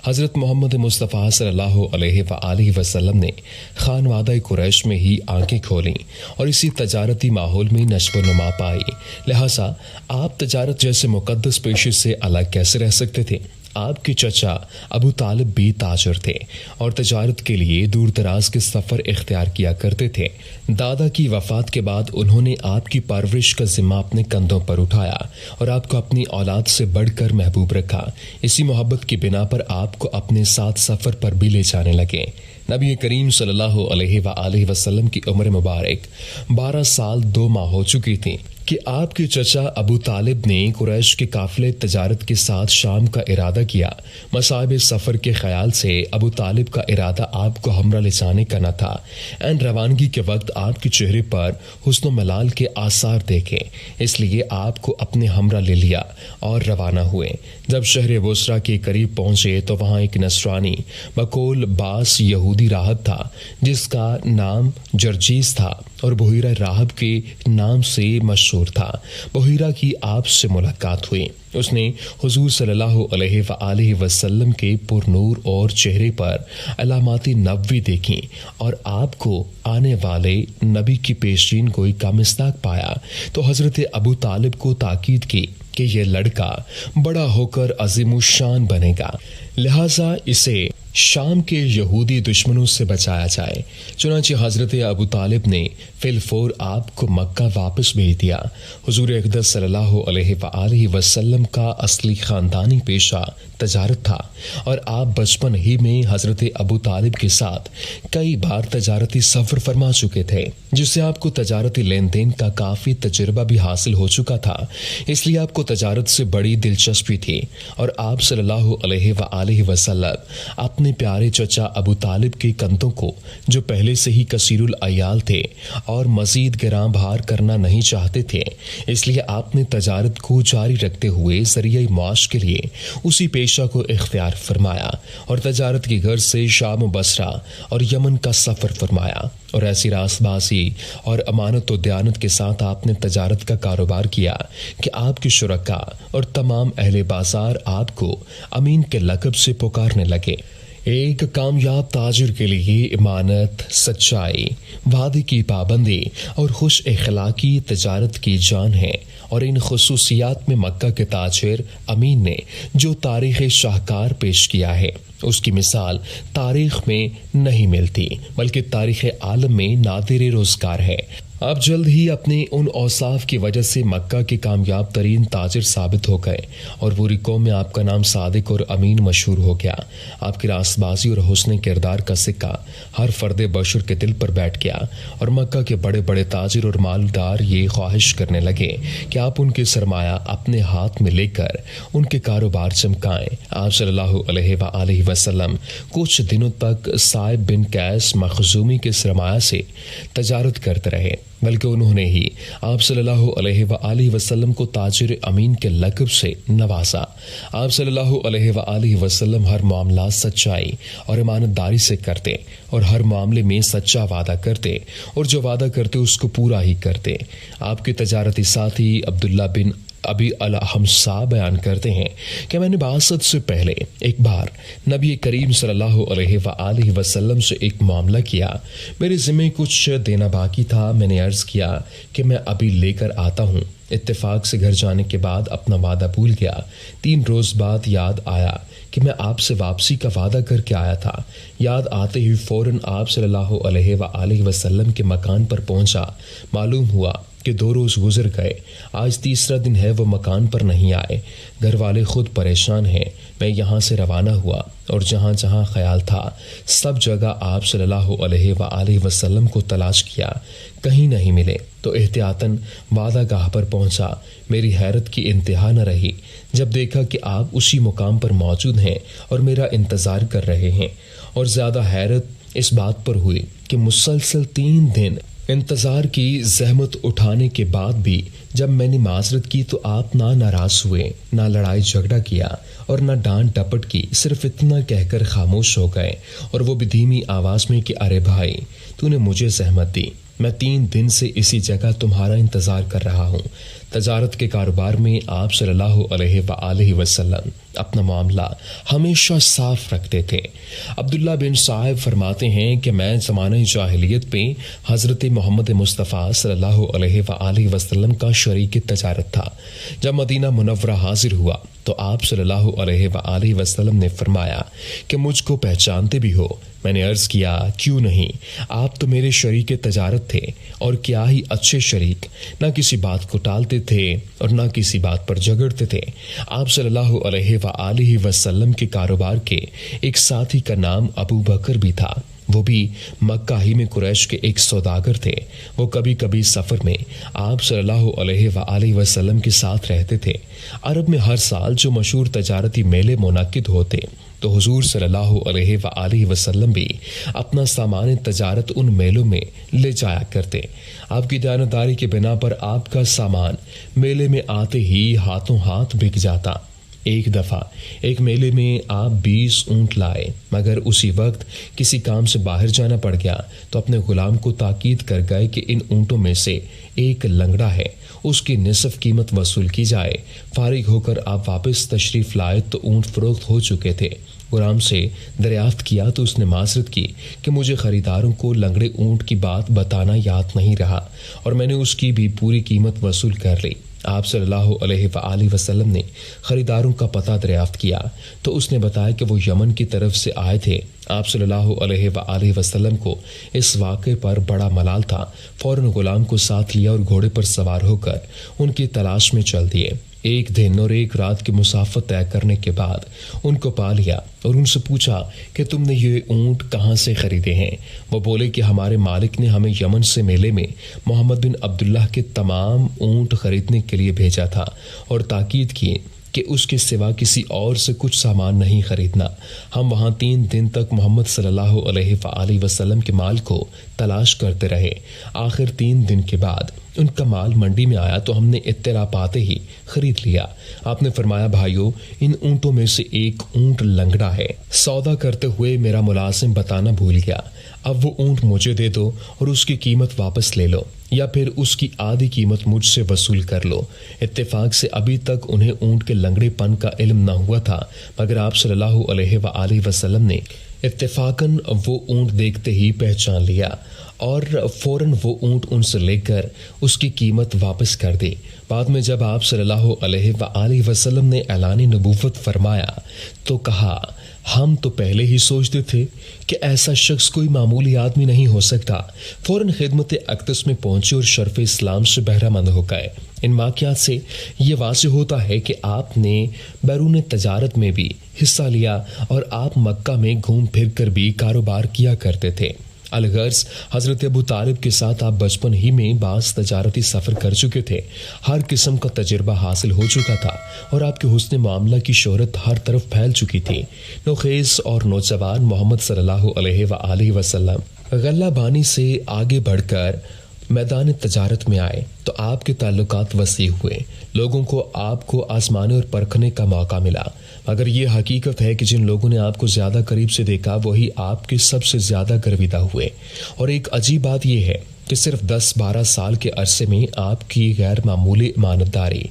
حضرت محمد مصطفیٰ صلی اللہ علیہ وآلہ وسلم نے خانوادہ قریش میں ہی آنکھیں کھولیں اور اسی تجارتی ماحول میں نشو و نما پائی، لہٰذا آپ تجارت جیسے مقدس پیشے سے الگ کیسے رہ سکتے تھے؟ آپ کے چچا ابو طالب بھی تاجر تھے اور تجارت کے لیے دور دراز کے سفر اختیار کیا کرتے تھے۔ دادا کی وفات کے بعد انہوں نے آپ کی پرورش کا ذمہ اپنے کندھوں پر اٹھایا اور آپ کو اپنی اولاد سے بڑھ کر محبوب رکھا۔ اسی محبت کی بنا پر آپ کو اپنے ساتھ سفر پر بھی لے جانے لگے۔ نبی کریم صلی اللہ علیہ وآلہ وسلم کی عمر مبارک 12 سال 2 ماہ ہو چکی تھی کہ آپ کے چچا ابو طالب نے قریش کے قافلے تجارت کے ساتھ شام کا ارادہ کیا۔ مصائب سفر کے خیال سے ابو طالب کا ارادہ آپ کو ہمراہ لے جانے کا نہ تھا۔ عین روانگی کے وقت آپ کے چہرے پر حسن و ملال کے آثار دیکھے، اس لیے آپ کو اپنے ہمراہ لے لیا اور روانہ ہوئے۔ جب شہر بصرہ کے قریب پہنچے تو وہاں ایک نصرانی بقول باس یہودی راہب تھا جس کا نام جرجیس تھا اور بحیرہ راہب کے نام سے مشہور تھا۔ بحیرہ کی آپ سے ملاقات ہوئی۔ اس نے حضور صلی اللہ علیہ وآلہ وسلم کے پر نور اور چہرے پر علامات نبوی دیکھیں اور آپ کو آنے والے نبی کی پیشین گوئی کا مصداق پایا تو حضرت ابو طالب کو تاکید کی کہ یہ لڑکا بڑا ہو کر عظیم الشان بنے گا، لہٰذا اسے شام کے یہودی دشمنوں سے بچایا جائے۔ چنانچہ حضرت ابو طالب نے فی الفور آپ کو مکہ واپس بھیج دیا۔ حضور اقدس صلی اللہ علیہ وآلہ وسلم کا اصلی خاندانی پیشہ تجارت تھا اور آپ بچپن ہی میں حضرت ابو طالب کے ساتھ کئی بار تجارتی سفر فرما چکے تھے، جس سے آپ کو تجارتی لین دین کا کافی تجربہ بھی حاصل ہو چکا تھا، اس لیے آپ کو تجارت سے بڑی دلچسپی تھی اور آپ صلی اللہ علیہ وآلہ وسلم اپنے پیارے چچا ابو طالب کے کندھوں کو، جو پہلے سے ہی کثیر العیال تھے اور مزید گراں بھار کرنا نہیں چاہتے تھے، اس لیے آپ نے تجارت کو جاری رکھتے ہوئے ذریعہ معاش کے لیے اسی پیشہ کو اختیار فرمایا اور تجارت کی غرض سے شام و بصرہ اور یمن کا سفر فرمایا، اور ایسی راست بازی اور امانت و دیانت کے ساتھ آپ نے تجارت کا کاروبار کیا کہ آپ کے شرکا اور تمام اہل بازار آپ کو امین کے لقب سے پکارنے لگے۔ ایک کامیاب تاجر کے لیے امانت، سچائی، وعدے کی پابندی اور خوش اخلاقی تجارت کی جان ہے، اور ان خصوصیات میں مکہ کے تاجر امین نے جو تاریخ شاہکار پیش کیا ہے اس کی مثال تاریخ میں نہیں ملتی، بلکہ تاریخ عالم میں نادر روزگار ہے۔ آپ جلد ہی اپنے ان اوصاف کی وجہ سے مکہ کے کامیاب ترین تاجر ثابت ہو گئے اور پوری قوم میں آپ کا نام صادق اور امین مشہور ہو گیا۔ آپ کی راست بازی اور حسن کردار کا سکہ ہر فرد بشر کے دل پر بیٹھ گیا اور مکہ کے بڑے بڑے تاجر اور مالدار یہ خواہش کرنے لگے کہ آپ ان کے سرمایہ اپنے ہاتھ میں لے کر ان کے کاروبار چمکائیں۔ آپ صلی اللہ علیہ وآلہ وسلم کچھ دنوں تک صائب بن قیس مخزومی کے سرمایہ سے تجارت کرتے رہے، بلکہ انہوں نے ہی آپ صلی اللہ علیہ وآلہ وسلم کو تاجر امین کے لقب سے نوازا۔ آپ صلی اللہ علیہ وآلہ وسلم ہر معاملہ سچائی اور امانت داری سے کرتے اور ہر معاملے میں سچا وعدہ کرتے اور جو وعدہ کرتے اس کو پورا ہی کرتے۔ آپ کے تجارتی ساتھی عبداللہ بن ابی الحمصا بیان کرتے ہیں کہ میں نے بعثت سے پہلے ایک بار نبی کریم صلی اللہ علیہ وآلہ وسلم سے ایک معاملہ کیا۔ میرے ذمہ کچھ دینا باقی تھا۔ میں نے عرض کیا کہ میں ابھی لے کر آتا ہوں۔ اتفاق سے گھر جانے کے بعد اپنا وعدہ بھول گیا۔ 3 روز بعد یاد آیا کہ میں آپ سے واپسی کا وعدہ کر کے آیا تھا۔ یاد آتے ہی فوراً آپ صلی اللہ علیہ وآلہ وسلم کے مکان پر پہنچا۔ معلوم ہوا کہ 2 روز گزر گئے، آج تیسرا دن ہے وہ مکان پر نہیں آئے۔ گھر والے خود پریشان ہیں۔ میں یہاں سے روانہ ہوا اور جہاں جہاں خیال تھا سب جگہ آپ صلی اللہ علیہ وآلہ وسلم کو تلاش کیا، کہیں نہیں ملے تو احتیاطاً وعدہ گاہ پر پہنچا۔ میری حیرت کی انتہا نہ رہی جب دیکھا کہ آپ اسی مقام پر موجود ہیں اور میرا انتظار کر رہے ہیں، اور زیادہ حیرت اس بات پر ہوئی کہ مسلسل 3 دن انتظار کی زحمت اٹھانے کے بعد بھی جب میں نے معذرت کی تو آپ نہ ناراض ہوئے، نہ لڑائی جھگڑا کیا اور نہ ڈانٹ ڈپٹ کی، صرف اتنا کہہ کر خاموش ہو گئے، اور وہ بھی دھیمی آواز میں کہ ارے بھائی، تو نے مجھے زحمت دی، میں 3 دن سے اسی جگہ تمہارا انتظار کر رہا ہوں۔ تجارت کے کاروبار میں آپ صلی اللہ علیہ وآلہ وسلم اپنا معاملہ ہمیشہ صاف رکھتے تھے۔ عبداللہ بن صاحب فرماتے ہیں کہ میں زمانہ جاہلیت میں حضرت محمد مصطفیٰ صلی اللہ علیہ وآلہ وسلم کا شریک تجارت تھا۔ جب مدینہ منورہ حاضر ہوا تو آپ صلی اللہ علیہ وآلہ وسلم نے فرمایا کہ مجھ کو پہچانتے بھی ہو؟ میں نے عرض کیا کیوں نہیں، آپ تو میرے شریک تجارت تھے، اور کیا ہی اچھے شریک، نہ کسی بات کو ٹالتے تھے اور نہ کسی بات پر جھگڑتے تھے۔ آپ صلی اللہ علیہ وآلہ وسلم کے کاروبار کے ایک ساتھی کا نام ابو بکر بھی تھا، وہ بھی مکہ ہی میں قریش کے ایک سوداگر تھے۔ وہ کبھی کبھی سفر میں آپ صلی اللہ علیہ وآلہ وسلم کے ساتھ رہتے تھے۔ عرب میں ہر سال جو مشہور تجارتی میلے منعقد ہوتے تو حضور صلی اللہ علیہ وآلہ وسلم بھی اپنا سامان تجارت ان میلوں میں لے جایا کرتے۔ آپ کی دیانتداری کے بنا پر آپ کا سامان میلے میں آتے ہی ہاتھوں ہاتھ بک جاتا۔ ایک دفعہ ایک میلے میں آپ 20 اونٹ لائے، مگر اسی وقت کسی کام سے باہر جانا پڑ گیا تو اپنے غلام کو تاکید کر گئے کہ ان اونٹوں میں سے ایک لنگڑا ہے، اس کی نصف قیمت وصول کی جائے۔ فارغ ہو کر آپ واپس تشریف لائے تو اونٹ فروخت ہو چکے تھے۔ غلام سے دریافت کیا تو اس نے معذرت کی کہ مجھے خریداروں کو لنگڑے اونٹ کی بات بتانا یاد نہیں رہا، اور میں نے اس کی بھی پوری قیمت وصول کر لی۔ آپ صلی اللہ علیہ وآلہ وسلم نے خریداروں کا پتہ دریافت کیا تو اس نے بتایا کہ وہ یمن کی طرف سے آئے تھے۔ آپ صلی اللہ علیہ وآلہ وسلم کو اس واقعے پر بڑا ملال تھا۔ فوراً غلام کو ساتھ لیا اور گھوڑے پر سوار ہو کر ان کی تلاش میں چل دیے۔ ایک دن اور ایک رات کی مسافت طے کرنے کے بعد ان کو پا لیا اور ان سے پوچھا کہ تم نے یہ اونٹ کہاں سے خریدے ہیں؟ وہ بولے کہ ہمارے مالک نے ہمیں یمن سے میلے میں محمد بن عبداللہ کے تمام اونٹ خریدنے کے لیے بھیجا تھا، اور تاکید کی کہ اس کے سوا کسی اور سے کچھ سامان نہیں خریدنا۔ ہم وہاں 3 دن تک محمد صلی اللہ علیہ وآلہ وسلم کے مال کو تلاش کرتے رہے۔ آخر 3 دن کے بعد ان کا مال منڈی میں آیا تو ہم نے اطلاع پاتے ہی خرید لیا۔ آپ نے فرمایا بھائیو، ان اونٹوں میں سے ایک اونٹ لنگڑا ہے۔ سودا کرتے ہوئے میرا ملازم بتانا بھول گیا، اب وہ اونٹ مجھے دے دو اور اس کی قیمت واپس لے لو، یا پھر اس کی آدھی قیمت مجھ سے وصول کر لو۔ اتفاق سے ابھی تک انہیں اونٹ کے لنگڑے پن کا علم نہ ہوا تھا، مگر آپ صلی اللہ علیہ وآلہ وسلم نے اتفاقاً وہ اونٹ دیکھتے ہی پہچان لیا اور فوراً وہ اونٹ ان سے لے کر اس کی قیمت واپس کر دی۔ بعد میں جب آپ صلی اللہ علیہ وآلہ وسلم نے اعلان نبوت فرمایا تو کہا، ہم تو پہلے ہی سوچتے تھے کہ ایسا شخص کوئی معمولی آدمی نہیں ہو سکتا۔ فوراً خدمت اقدس میں پہنچے اور شرف اسلام سے بہرہ مند ہو گئے۔ ان واقعات سے یہ واضح ہوتا ہے کہ آپ نے بیرون تجارت میں بھی حصہ لیا اور آپ مکہ میں گھوم پھر کر بھی کاروبار کیا کرتے تھے۔ الغرض حضرت ابو طالب کے ساتھ آپ بچپن ہی میں بعض تجارتی سفر کر چکے تھے، ہر قسم کا تجربہ حاصل ہو چکا تھا اور آپ کے حسن معاملہ کی شہرت ہر طرف پھیل چکی تھی۔ نوخیز اور نوجوان محمد صلی اللہ علیہ وآلہ وسلم غلہ بانی سے آگے بڑھ کر میدان تجارت میں آئے تو آپ کے تعلقات وسیع ہوئے، لوگوں کو آپ کو آزمانے اور پرکھنے کا موقع ملا۔ مگر یہ حقیقت ہے کہ جن لوگوں نے آپ کو زیادہ قریب سے دیکھا وہی آپ کے سب سے زیادہ گرویدہ ہوئے، اور ایک عجیب بات یہ ہے کہ صرف 10-12 سال کے عرصے میں آپ کی غیر معمولی امانت داری،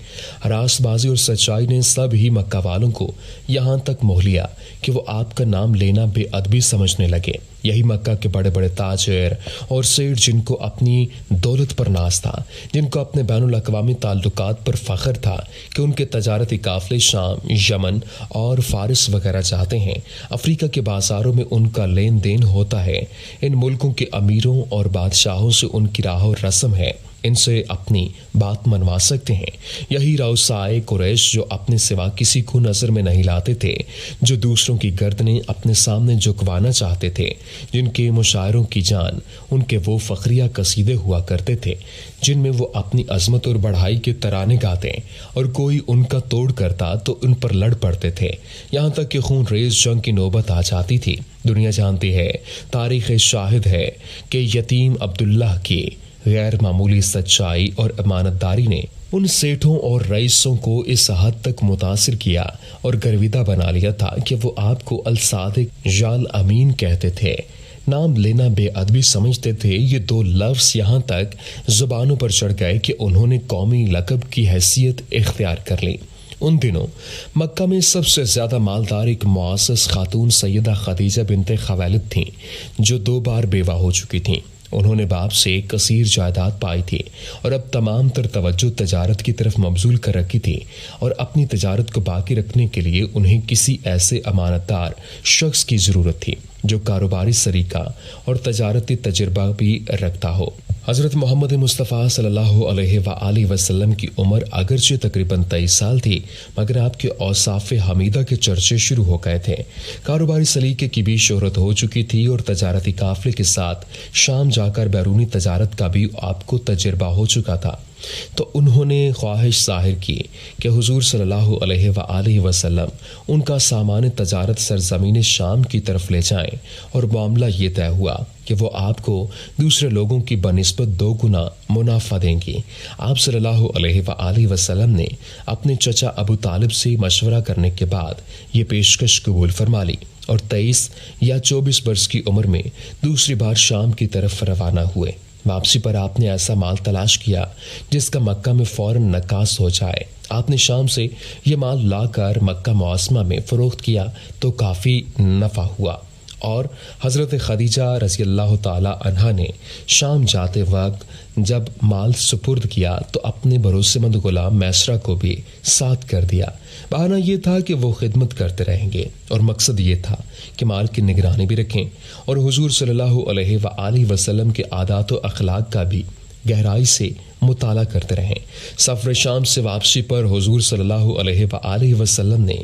راست بازی اور سچائی نے سب ہی مکہ والوں کو یہاں تک موہ لیا کہ وہ آپ کا نام لینا بے ادبی سمجھنے لگے۔ یہی مکہ کے بڑے بڑے تاجر اور سیٹ جن کو اپنی دولت پر ناز تھا، جن کو اپنے بین الاقوامی تعلقات پر فخر تھا کہ ان کے تجارتی قافلے شام، یمن اور فارس وغیرہ جاتے ہیں، افریقہ کے بازاروں میں ان کا لین دین ہوتا ہے، ان ملکوں کے امیروں اور بادشاہوں سے ان کی راہ و رسم ہے، ان سے اپنی بات منوا سکتے ہیں۔ یہی رؤسائے قریش جو اپنے سوا کسی کو نظر میں نہیں لاتے تھے، جو دوسروں کی گردنیں اپنے سامنے جھکوانا چاہتے تھے، جن کے مشاعروں کی جان ان کے وہ فخریہ قصیدے ہوا کرتے تھے جن میں وہ اپنی عظمت اور بڑھائی کے ترانے گاتے، اور کوئی ان کا توڑ کرتا تو ان پر لڑ پڑتے تھے، یہاں تک کہ خون ریز جنگ کی نوبت آ جاتی تھی۔ دنیا جانتی ہے، تاریخ شاہد ہے کہ یتیم عبداللہ کی غیر معمولی سچائی اور امانت داری نے ان سیٹھوں اور رئیسوں کو اس حد تک متاثر کیا اور گرویدہ بنا لیا تھا کہ وہ آپ کو الصادق یا الامین کہتے تھے۔ نام لینا بے ادبی سمجھتے تھے، یہ دو لفظ یہاں تک زبانوں پر چڑھ گئے کہ انہوں نے قومی لقب کی حیثیت اختیار کر لی۔ ان دنوں مکہ میں سب سے زیادہ مالدار ایک معزز خاتون سیدہ خدیجہ بنت خویلد تھیں، جو 2 بار بیوہ ہو چکی تھیں۔ انہوں نے باپ سے کثیر جائیداد پائی تھی اور اب تمام تر توجہ تجارت کی طرف مبذول کر رکھی تھی، اور اپنی تجارت کو باقی رکھنے کے لیے انہیں کسی ایسے امانت دار شخص کی ضرورت تھی جو کاروباری سلیقہ اور تجارتی تجربہ بھی رکھتا ہو۔ حضرت محمد مصطفیٰ صلی اللہ علیہ وآلہ وسلم کی عمر اگرچہ تقریباً 23 سال تھی، مگر آپ کے اوصاف حمیدہ کے چرچے شروع ہو گئے تھے۔ کاروباری سلیقے کی بھی شہرت ہو چکی تھی اور تجارتی قافلے کے ساتھ شام جا کر بیرونی تجارت کا بھی آپ کو تجربہ ہو چکا تھا۔ تو انہوں نے خواہش ظاہر کی کہ حضور صلی اللہ علیہ وآلہ وسلم ان کا سامان تجارت سرزمین شام کی طرف لے جائیں، اور معاملہ یہ طے ہوا کہ وہ آپ کو دوسرے لوگوں کی بنسبت 2 گنا منافع دیں گی۔ آپ صلی اللہ علیہ وآلہ وسلم نے اپنے چچا ابو طالب سے مشورہ کرنے کے بعد یہ پیشکش قبول فرما لی، اور 23 یا 24 برس کی عمر میں دوسری بار شام کی طرف روانہ ہوئے۔ واپسی پر آپ نے ایسا مال تلاش کیا جس کا مکہ میں فوراً نکاس ہو جائے۔ آپ نے شام سے یہ مال لا کر مکہ معظمہ میں فروخت کیا تو کافی نفع ہوا، اور حضرت خدیجہ رضی اللہ تعالی عنہا نے شام جاتے وقت جب مال سپرد کیا تو اپنے بھروسے مند غلام میسرہ کو بھی ساتھ کر دیا۔ بہانہ یہ تھا کہ وہ خدمت کرتے رہیں گے، اور مقصد یہ تھا کہ مال کی نگرانی بھی رکھیں اور حضور صلی اللہ علیہ وآلہ وسلم کے عادات و اخلاق کا بھی گہرائی سے مطالعہ کرتے رہیں۔ سفر شام سے واپسی پر حضور صلی اللہ علیہ وآلہ وسلم نے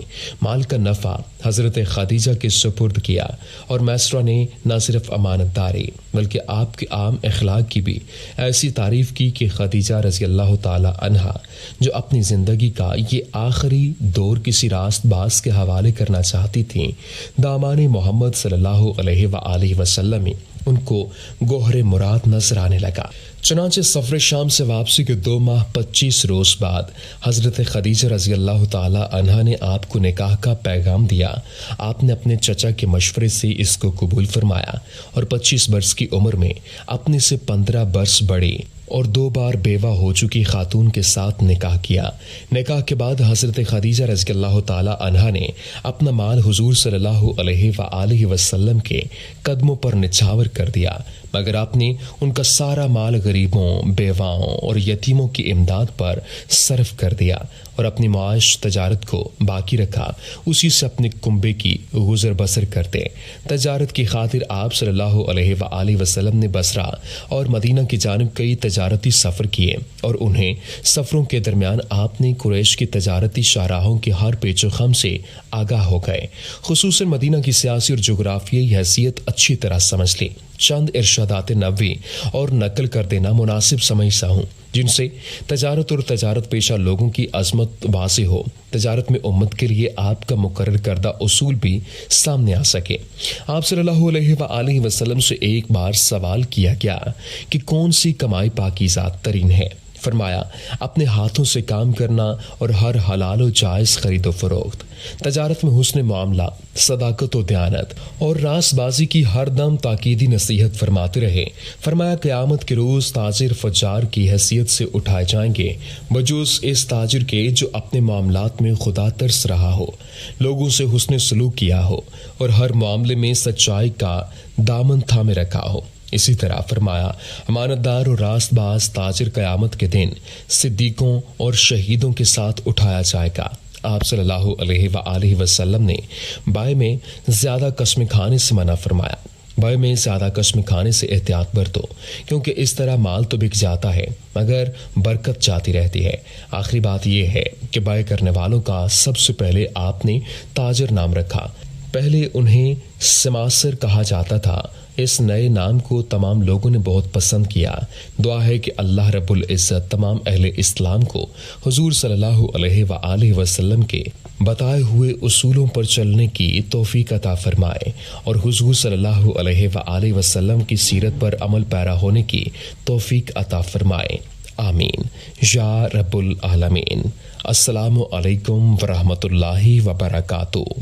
مال کا نفع حضرت خدیجہ کے سپرد کیا، اور میسرہ نے نہ صرف امانت داری بلکہ آپ کے عام اخلاق کی بھی ایسی تعریف کی کہ خدیجہ رضی اللہ تعالی عنہا، جو اپنی زندگی کا یہ آخری دور کسی راست باز کے حوالے کرنا چاہتی تھیں، دامان محمد صلی اللہ علیہ وآلہ وسلم ان کو گوہر مراد نظر آنے لگا۔ چنانچہ سفر شام سے واپسی کے 2 ماہ 25 روز بعد حضرت خدیجہ رضی اللہ تعالی عنہا نے آپ کو نکاح کا پیغام دیا۔ آپ نے اپنے چچا کے مشورے سے اس کو قبول فرمایا، اور 25 برس کی عمر میں اپنے سے 15 برس بڑی اور 2 بار بیوہ ہو چکی خاتون کے ساتھ نکاح کیا۔ نکاح کے بعد حضرت خدیجہ رضی اللہ تعالی عنہا نے اپنا مال حضور صلی اللہ علیہ وآلہ وسلم کے قدموں پر نچھاور کر دیا، مگر آپ نے ان کا سارا مال غریبوں، بیواؤں اور یتیموں کی امداد پر صرف کر دیا، اور اپنی معاش تجارت کو باقی رکھا، اسی سے اپنے کنبے کی گزر بسر کرتے۔ تجارت کی خاطر آپ صلی اللہ علیہ وآلہ وسلم نے بصرہ اور مدینہ کی جانب کئی تجارتی سفر کیے، اور انہیں سفروں کے درمیان آپ نے قریش کی تجارتی شاہراہوں کے ہر پیچ و خم سے آگاہ ہو گئے۔ خصوصاً مدینہ کی سیاسی اور جغرافیائی حیثیت اچھی طرح سمجھ لی۔ چند ارشادات نبوی اور نقل کر دینا مناسب سمجھتا ہوں جن سے تجارت اور تجارت پیشہ لوگوں کی عظمت واضح ہو۔ تجارت میں امت کے لیے آپ کا مقرر کردہ اصول بھی سامنے آ سکے۔ آپ صلی اللہ علیہ وآلہ وسلم سے ایک بار سوال کیا گیا کہ کون سی کمائی پاکیزہ ترین ہے؟ فرمایا، اپنے ہاتھوں سے کام کرنا اور ہر حلال و جائز خرید و فروخت۔ تجارت میں حسن معاملہ، صداقت و دیانت اور راست بازی کی ہر دم تاکیدی نصیحت فرماتے رہے۔ فرمایا، قیامت کے روز تاجر فجار کی حیثیت سے اٹھائے جائیں گے، بجوز اس تاجر کے جو اپنے معاملات میں خدا ترس رہا ہو، لوگوں سے حسن سلوک کیا ہو، اور ہر معاملے میں سچائی کا دامن تھامے رکھا ہو۔ اسی طرح فرمایا، امانت دار اور راست باز تاجر قیامت کے دن صدیقوں اور شہیدوں کے ساتھ اٹھایا جائے گا۔ آپ صلی اللہ علیہ وآلہ وسلم نے بائع میں زیادہ قسمیں کھانے سے منع فرمایا۔ بائع میں زیادہ قسمیں کھانے سے احتیاط برتو، کیونکہ اس طرح مال تو بک جاتا ہے مگر برکت جاتی رہتی ہے۔ آخری بات یہ ہے کہ بائع کرنے والوں کا سب سے پہلے آپ نے تاجر نام رکھا۔ پہلے انہیں سماسر کہا جاتا تھا۔ اس نئے نام کو تمام لوگوں نے بہت پسند کیا۔ دعا ہے کہ اللہ رب العزت تمام اہل اسلام کو حضور صلی اللہ علیہ وآلہ وسلم کے بتائے ہوئے اصولوں پر چلنے کی توفیق عطا فرمائے، اور حضور صلی اللہ علیہ وآلہ وسلم کی سیرت پر عمل پیرا ہونے کی توفیق عطا فرمائے۔ آمین یا رب العالمین۔ السلام علیکم ورحمۃ اللہ وبرکاتہ۔